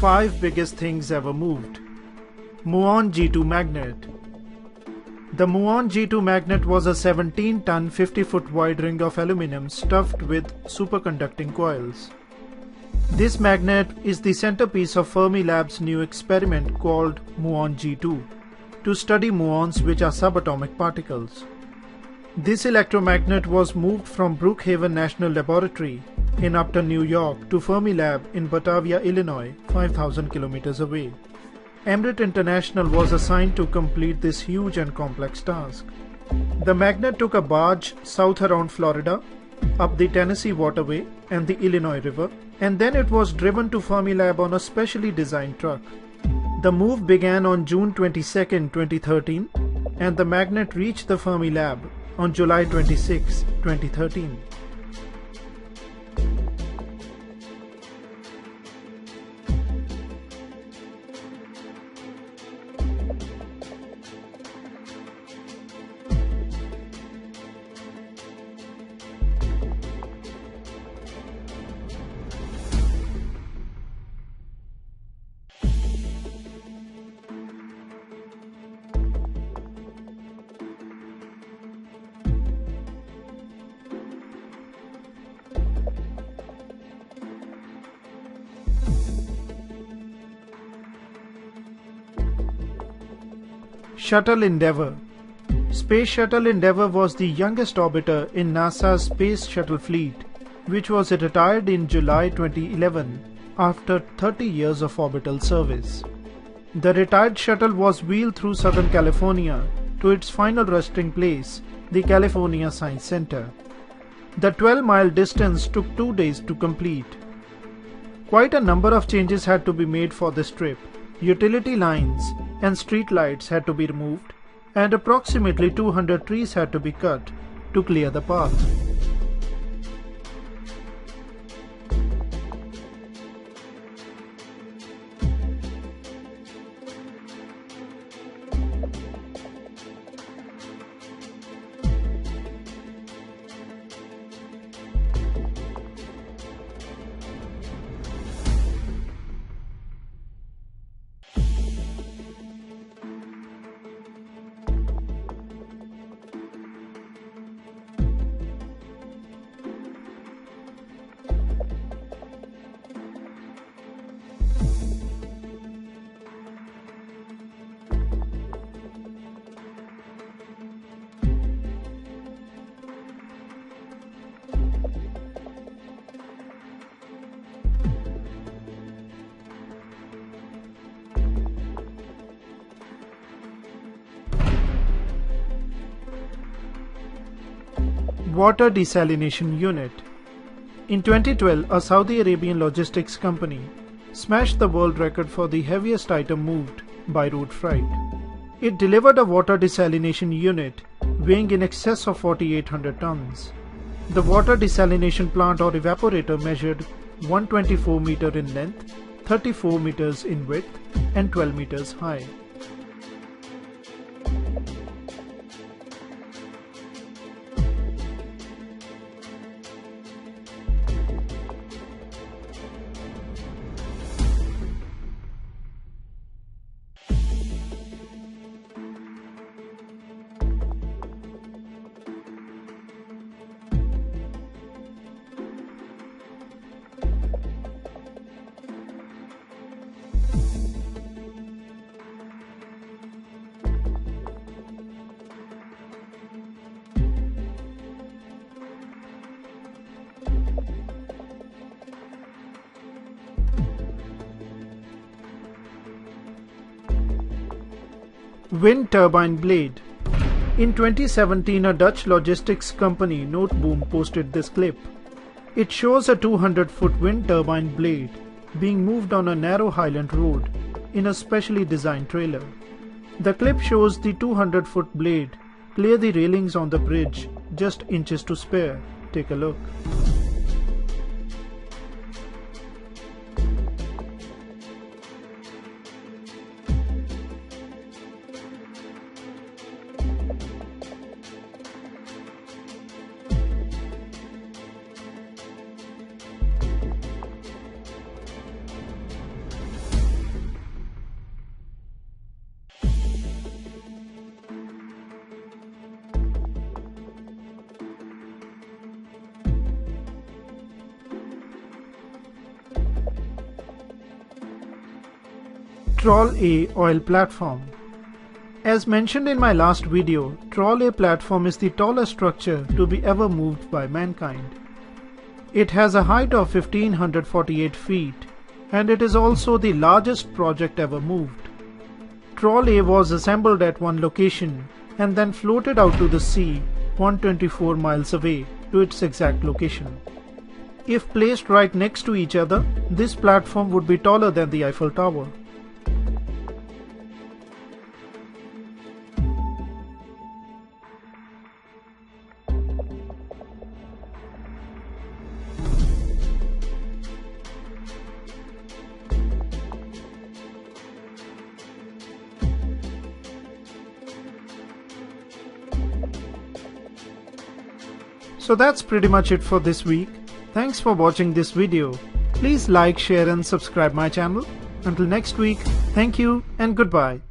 5 biggest things ever moved. Muon G-2 Magnet. The Muon G-2 Magnet was a 17-ton 50-foot wide ring of aluminum stuffed with superconducting coils. This magnet is the centerpiece of Fermilab's new experiment called Muon G-2 to study muons, which are subatomic particles. This electromagnet was moved from Brookhaven National Laboratory in Upton, New York to Fermilab in Batavia, Illinois, 5,000 kilometers away. Emrit International was assigned to complete this huge and complex task. The magnet took a barge south around Florida, up the Tennessee Waterway and the Illinois River, and then it was driven to Fermilab on a specially designed truck. The move began on June 22, 2013, and the magnet reached the Fermilab on July 26, 2013. Shuttle Endeavour. Space Shuttle Endeavour was the youngest orbiter in NASA's Space Shuttle fleet, which was retired in July 2011 after 30 years of orbital service. The retired shuttle was wheeled through Southern California to its final resting place, the California Science Center. The 12-mile distance took 2 days to complete. Quite a number of changes had to be made for this trip. Utility lines and street lights had to be removed, and approximately 200 trees had to be cut to clear the path. Water Desalination Unit. In 2012, a Saudi Arabian logistics company smashed the world record for the heaviest item moved by road freight. It delivered a water desalination unit weighing in excess of 4,800 tons. The water desalination plant or evaporator measured 124 meters in length, 34 meters in width, and 12 meters high. Wind turbine blade. In 2017, a Dutch logistics company, Noteboom, posted this clip. It shows a 200-foot wind turbine blade being moved on a narrow highland road in a specially designed trailer. The clip shows the 200-foot blade clear the railings on the bridge, just inches to spare. Take a look. Troll A oil platform. As mentioned in my last video, Troll A platform is the tallest structure to be ever moved by mankind. It has a height of 1548 feet and it is also the largest project ever moved. Troll A was assembled at one location and then floated out to the sea 124 miles away to its exact location. If placed right next to each other, this platform would be taller than the Eiffel Tower. So that's pretty much it for this week. Thanks for watching this video. Please like, share and subscribe my channel. Until next week, thank you and goodbye.